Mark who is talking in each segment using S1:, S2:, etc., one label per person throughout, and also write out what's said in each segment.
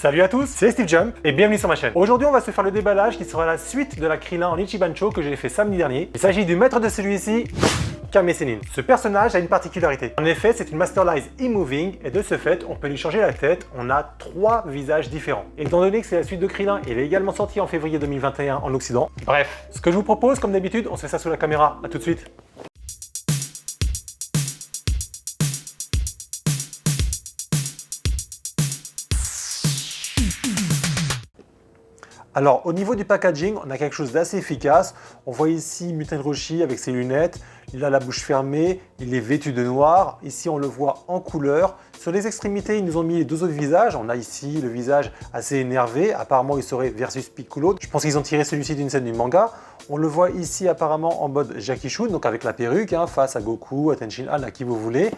S1: Salut à tous, c'est Steve Jump et bienvenue sur ma chaîne. Aujourd'hui on va se faire le déballage qui sera la suite de la Krillin en Ichiban Cho que j'ai fait samedi dernier. Il s'agit du maître de celui-ci, Kame Sennin. Ce personnage a une particularité. En effet, c'est une Masterlize e-moving et de ce fait, on peut lui changer la tête. On a 3 visages différents. Et étant donné que c'est la suite de Krillin, il est également sorti en février 2021 en Occident. Bref, ce que je vous propose, comme d'habitude, on se fait ça sous la caméra. À tout de suite. Alors, au niveau du packaging, on a quelque chose d'assez efficace. On voit ici Muten Roshi avec ses lunettes. Il a la bouche fermée, il est vêtu de noir. Ici, on le voit en couleur. Sur les extrémités, ils nous ont mis les deux autres visages. On a ici le visage assez énervé. Apparemment, il serait versus Piccolo. Je pense qu'ils ont tiré celui-ci d'une scène du manga. On le voit ici apparemment en mode Jackie Chun, donc avec la perruque, face à Goku, à Tenshinhan, à qui vous voulez.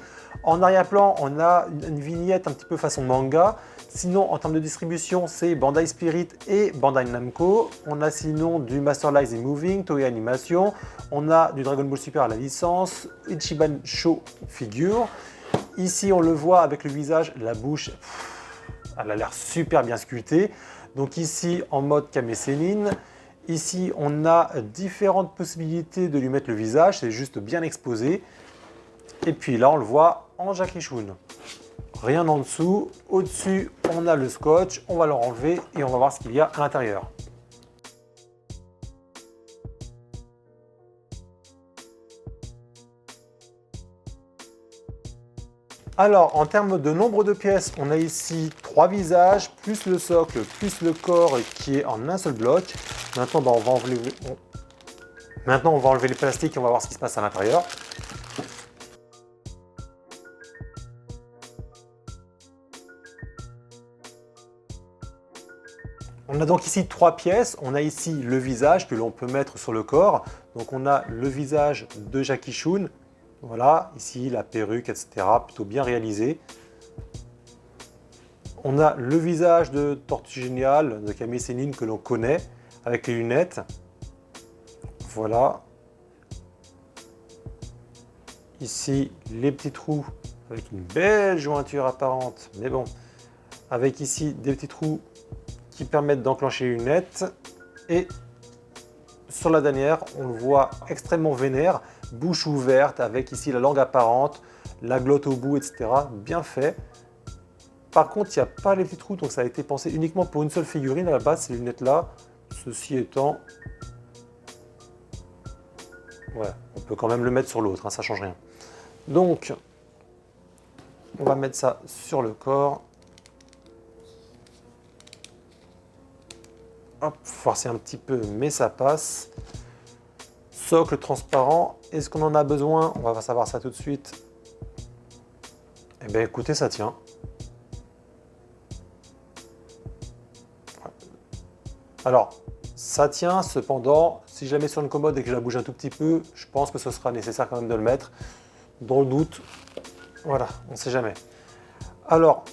S1: En arrière-plan, on a une vignette un petit peu façon manga. Sinon, en termes de distribution, c'est Bandai Spirit et Bandai Namco. On a sinon du Masterlize e-moving, Toei Animation. On a du Dragon Ball Super à la licence, Ichiban Cho figure. Ici, on le voit avec le visage, la bouche, elle a l'air super bien sculptée. Donc ici, en mode Kame Sennin. Ici, on a différentes possibilités de lui mettre le visage, c'est juste bien exposé. Et puis là, on le voit en Jackie Chun. Rien en dessous. Au-dessus, on a le scotch. On va le enlever et on va voir ce qu'il y a à l'intérieur. Alors, en termes de nombre de pièces, on a ici 3 visages, plus le socle, plus le corps qui est en un seul bloc. Maintenant, on va enlever les plastiques et on va voir ce qui se passe à l'intérieur. On a donc ici 3 pièces. On a ici le visage que l'on peut mettre sur le corps. Donc on a le visage de Jackie Chun. Voilà, ici la perruque, etc. Plutôt bien réalisé. On a le visage de Tortue Géniale, de Kame Sennin que l'on connaît, avec les lunettes. Voilà. Ici, les petits trous avec une belle jointure apparente. Mais bon, avec ici des petits trous qui permettent d'enclencher les lunettes. Et sur la dernière, on le voit extrêmement vénère, bouche ouverte avec ici la langue apparente, la glotte au bout, etc. Bien fait. Par contre, il n'y a pas les petits trous, donc ça a été pensé uniquement pour une seule figurine à la base, ces lunettes-là. Ceci étant... Ouais, on peut quand même le mettre sur l'autre, ça ne change rien. Donc, on va mettre ça sur le corps. Hop, forcer un petit peu, mais ça passe. Socle transparent, est-ce qu'on en a besoin? On va savoir ça tout de suite. Eh bien écoutez, ça tient. Alors, ça tient, cependant, si je la mets sur une commode et que je la bouge un tout petit peu, je pense que ce sera nécessaire quand même de le mettre. Dans le doute, voilà, on ne sait jamais. Alors,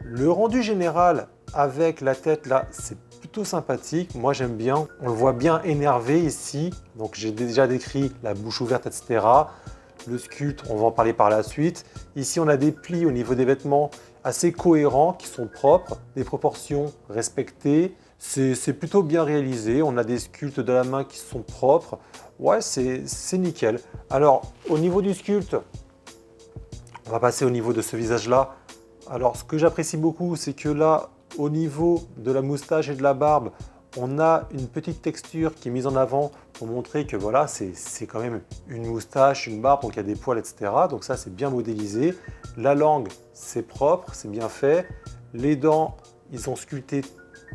S1: le rendu général avec la tête là, c'est plutôt sympathique. Moi, j'aime bien. On le voit bien énervé ici. Donc, j'ai déjà décrit la bouche ouverte, etc. Le sculpte, on va en parler par la suite. Ici, on a des plis au niveau des vêtements assez cohérents, qui sont propres, des proportions respectées. C'est plutôt bien réalisé. On a des sculptes de la main qui sont propres. Ouais, c'est nickel. Alors, au niveau du sculpte, on va passer au niveau de ce visage-là. Alors, ce que j'apprécie beaucoup, c'est que là, au niveau de la moustache et de la barbe, on a une petite texture qui est mise en avant pour montrer que voilà, c'est quand même une moustache, une barbe, donc il y a des poils, etc. Donc ça, c'est bien modélisé. La langue, c'est propre, c'est bien fait. Les dents, ils ont sculpté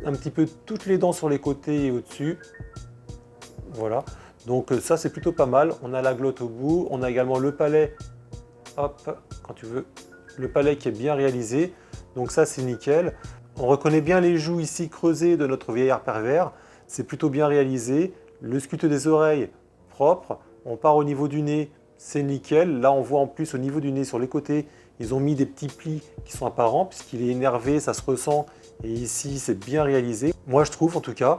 S1: un petit peu toutes les dents sur les côtés et au-dessus. Voilà. Donc ça, c'est plutôt pas mal. On a la glotte au bout. On a également le palais. Hop, quand tu veux. Le palais qui est bien réalisé. Donc ça, c'est nickel. On reconnaît bien les joues ici creusées de notre vieillard pervers. C'est plutôt bien réalisé. Le sculpte des oreilles, propre. On part au niveau du nez, c'est nickel. Là, on voit en plus au niveau du nez, sur les côtés, ils ont mis des petits plis qui sont apparents puisqu'il est énervé, ça se ressent. Et ici, c'est bien réalisé. Moi, je trouve en tout cas.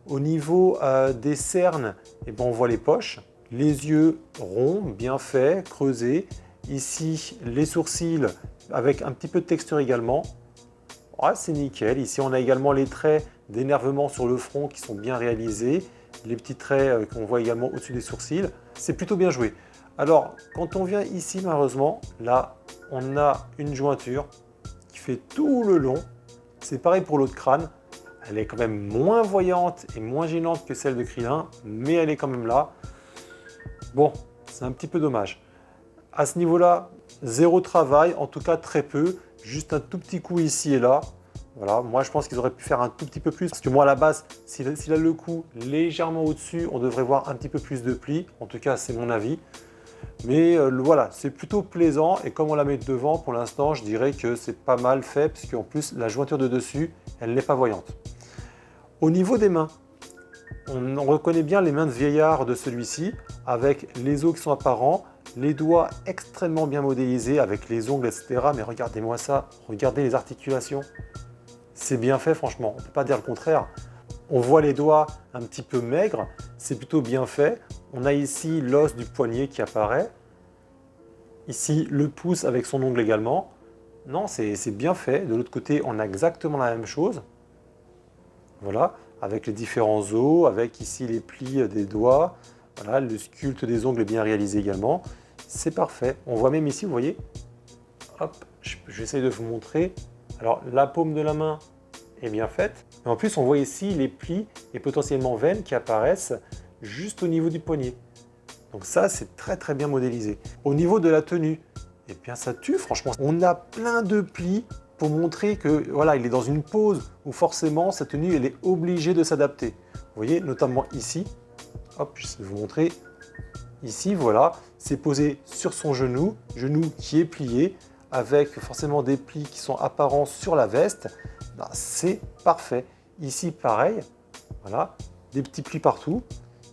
S1: Au niveau des cernes, eh ben, on voit les poches. Les yeux ronds, bien faits, creusés. Ici, les sourcils avec un petit peu de texture également. Ouais, c'est nickel. Ici, on a également les traits d'énervement sur le front qui sont bien réalisés. Les petits traits qu'on voit également au-dessus des sourcils. C'est plutôt bien joué. Alors, quand on vient ici, malheureusement, là, on a une jointure qui fait tout le long. C'est pareil pour l'autre crâne. Elle est quand même moins voyante et moins gênante que celle de Krillin, mais elle est quand même là. Bon, c'est un petit peu dommage. À ce niveau-là, zéro travail, en tout cas très peu. Juste un tout petit coup ici et là. Voilà, moi je pense qu'ils auraient pu faire un tout petit peu plus. Parce que moi à la base, s'il a le cou légèrement au-dessus, on devrait voir un petit peu plus de plis. En tout cas, c'est mon avis. Mais voilà, c'est plutôt plaisant. Et comme on la met devant, pour l'instant, je dirais que c'est pas mal fait. Parce qu'en plus, la jointure de dessus, elle n'est pas voyante. Au niveau des mains, on reconnaît bien les mains de vieillard de celui-ci, avec les os qui sont apparents, les doigts extrêmement bien modélisés, avec les ongles, etc. Mais regardez-moi ça, regardez les articulations. C'est bien fait, franchement, on ne peut pas dire le contraire. On voit les doigts un petit peu maigres, c'est plutôt bien fait. On a ici l'os du poignet qui apparaît. Ici, le pouce avec son ongle également. Non, c'est bien fait. De l'autre côté, on a exactement la même chose. Voilà, avec les différents os, avec ici les plis des doigts. Voilà, le sculpte des ongles est bien réalisé également. C'est parfait. On voit même ici, vous voyez, hop, j'essaie de vous montrer. Alors, la paume de la main est bien faite. Mais en plus, on voit ici les plis et potentiellement veines qui apparaissent juste au niveau du poignet. Donc ça, c'est très très bien modélisé. Au niveau de la tenue, eh bien ça tue, franchement. On a plein de plis pour montrer que voilà, il est dans une pose où forcément sa tenue elle est obligée de s'adapter. Vous voyez, notamment ici. Hop, je vais vous montrer. Ici, voilà, c'est posé sur son genou qui est plié, avec forcément des plis qui sont apparents sur la veste. Ben, c'est parfait. Ici, pareil, voilà, des petits plis partout.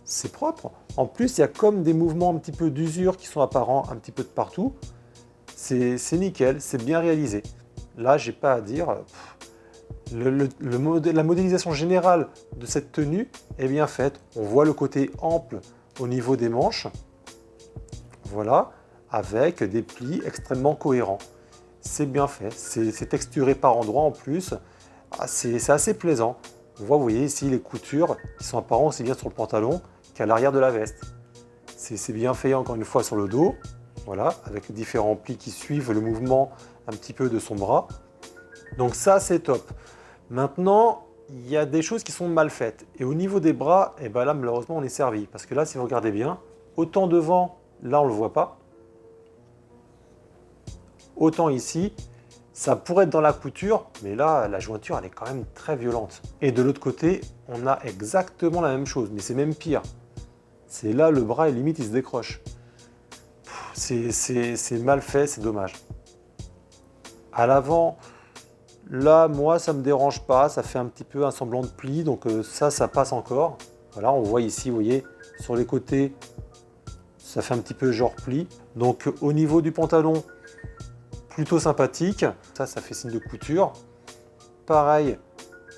S1: C'est propre. En plus, il y a comme des mouvements un petit peu d'usure qui sont apparents un petit peu de partout. C'est nickel, c'est bien réalisé. Là, j'ai pas à dire. La modélisation générale de cette tenue est bien faite. On voit le côté ample au niveau des manches. Voilà, avec des plis extrêmement cohérents. C'est bien fait, c'est texturé par endroits en plus. Ah, c'est assez plaisant. On voit, vous voyez ici les coutures qui sont apparentes aussi bien sur le pantalon qu'à l'arrière de la veste. C'est bien fait encore une fois sur le dos. Voilà, avec les différents plis qui suivent le mouvement un petit peu de son bras. Donc ça, c'est top. Maintenant, il y a des choses qui sont mal faites. Et au niveau des bras, et ben là, malheureusement, on est servi. Parce que là, si vous regardez bien, autant devant, là, on ne le voit pas. Autant ici, ça pourrait être dans la couture, mais là, la jointure, elle est quand même très violente. Et de l'autre côté, on a exactement la même chose, mais c'est même pire. C'est là, le bras, et limite, il se décroche. C'est mal fait, c'est dommage. À l'avant, là, moi, ça ne me dérange pas. Ça fait un petit peu un semblant de pli, donc ça passe encore. Voilà, on voit ici, vous voyez, sur les côtés, ça fait un petit peu genre pli. Donc, au niveau du pantalon, plutôt sympathique. Ça fait signe de couture. Pareil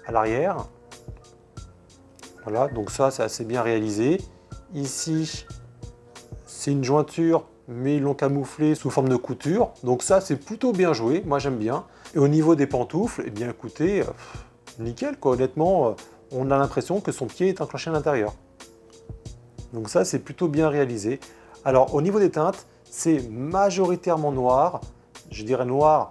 S1: à l'arrière. Voilà, donc ça, c'est assez bien réalisé. Ici, c'est une jointure, mais ils l'ont camouflé sous forme de couture. Donc ça, c'est plutôt bien joué. Moi, j'aime bien. Et au niveau des pantoufles, eh bien, écoutez, nickel, quoi. Honnêtement, on a l'impression que son pied est enclenché à l'intérieur. Donc ça, c'est plutôt bien réalisé. Alors, au niveau des teintes, c'est majoritairement noir. Je dirais noir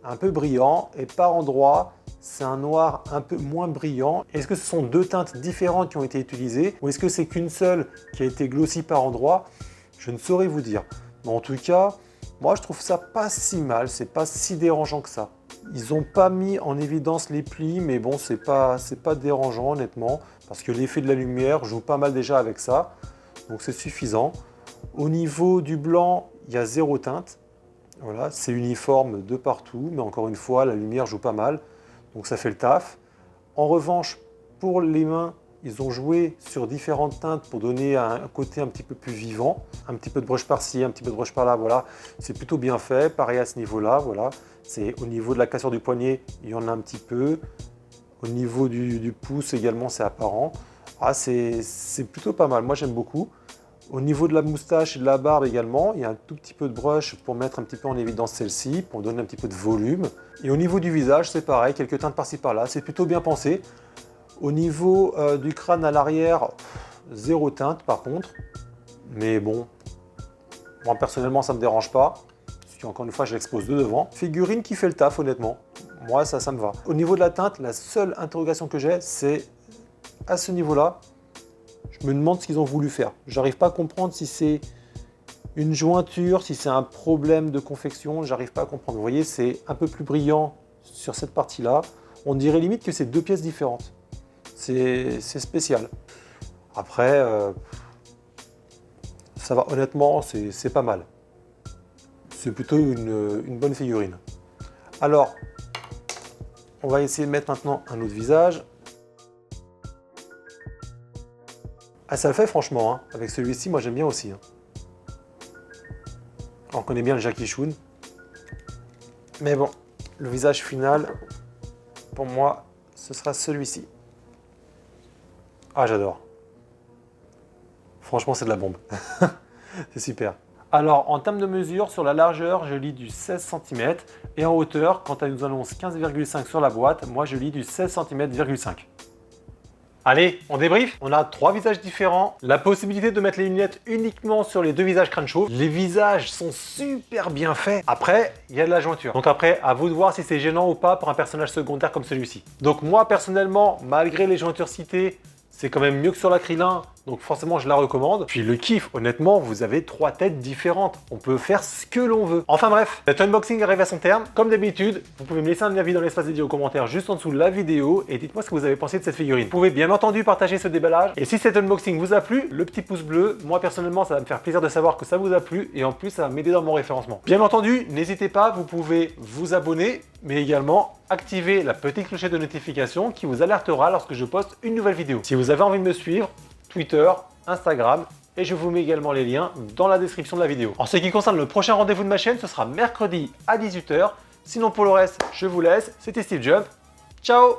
S1: un peu brillant. Et par endroits, c'est un noir un peu moins brillant. Est-ce que ce sont deux teintes différentes qui ont été utilisées ou est-ce que c'est qu'une seule qui a été glossy par endroits? Je ne saurais vous dire. Mais en tout cas, moi je trouve ça pas si mal, c'est pas si dérangeant que ça. Ils n'ont pas mis en évidence les plis, mais bon, c'est pas dérangeant honnêtement, parce que l'effet de la lumière joue pas mal déjà avec ça, donc c'est suffisant. Au niveau du blanc, il y a zéro teinte. Voilà, c'est uniforme de partout, mais encore une fois, la lumière joue pas mal. Donc ça fait le taf. En revanche, pour les mains, ils ont joué sur différentes teintes pour donner un côté un petit peu plus vivant. Un petit peu de brush par-ci, un petit peu de brush par-là, voilà. C'est plutôt bien fait, pareil à ce niveau-là, voilà. C'est au niveau de la cassure du poignet, il y en a un petit peu. Au niveau du pouce également, c'est apparent. Ah, c'est plutôt pas mal, moi j'aime beaucoup. Au niveau de la moustache et de la barbe également, il y a un tout petit peu de brush pour mettre un petit peu en évidence celle-ci, pour donner un petit peu de volume. Et au niveau du visage, c'est pareil, quelques teintes par-ci par-là, c'est plutôt bien pensé. Au niveau du crâne à l'arrière, zéro teinte par contre. Mais bon, moi personnellement ça ne me dérange pas. Parce qu'encore une fois, je l'expose de devant. Figurine qui fait le taf honnêtement. Moi ça me va. Au niveau de la teinte, la seule interrogation que j'ai, c'est à ce niveau-là. Je me demande ce qu'ils ont voulu faire. J'arrive pas à comprendre si c'est une jointure, si c'est un problème de confection. J'arrive pas à comprendre. Vous voyez, c'est un peu plus brillant sur cette partie-là. On dirait limite que c'est deux pièces différentes. C'est spécial. Après, ça va, honnêtement, c'est pas mal. C'est plutôt une bonne figurine. Alors, on va essayer de mettre maintenant un autre visage. Ah, ça le fait franchement, hein. Avec celui-ci, moi j'aime bien aussi. Hein. On connaît bien le Jackie Chun. Mais bon, le visage final, pour moi, ce sera celui-ci. Ah, j'adore. Franchement, c'est de la bombe. C'est super. Alors, en termes de mesure, sur la largeur, je lis du 16 cm. Et en hauteur, quand elle nous annonce 15,5 sur la boîte, moi je lis du 16 cm,5. Allez, on débrief. On a 3 visages différents. La possibilité de mettre les lunettes uniquement sur les 2 visages crâne chauve. Les visages sont super bien faits. Après, il y a de la jointure. Donc après, à vous de voir si c'est gênant ou pas pour un personnage secondaire comme celui-ci. Donc moi, personnellement, malgré les jointures citées, c'est quand même mieux que sur l'acrylin, donc forcément je la recommande. Puis le kiff, honnêtement, vous avez 3 têtes différentes. On peut faire ce que l'on veut. Enfin bref, cet unboxing arrive à son terme. Comme d'habitude, vous pouvez me laisser un avis dans l'espace dédié aux commentaires juste en dessous de la vidéo et dites-moi ce que vous avez pensé de cette figurine. Vous pouvez bien entendu partager ce déballage. Et si cet unboxing vous a plu, le petit pouce bleu, moi personnellement ça va me faire plaisir de savoir que ça vous a plu et en plus ça va m'aider dans mon référencement. Bien entendu, n'hésitez pas, vous pouvez vous abonner, mais également activer la petite clochette de notification qui vous alertera lorsque je poste une nouvelle vidéo. Si vous avez envie de me suivre, Twitter, Instagram, et je vous mets également les liens dans la description de la vidéo. En ce qui concerne le prochain rendez-vous de ma chaîne, ce sera mercredi à 18 h. Sinon pour le reste, je vous laisse. C'était Steve Jump. Ciao!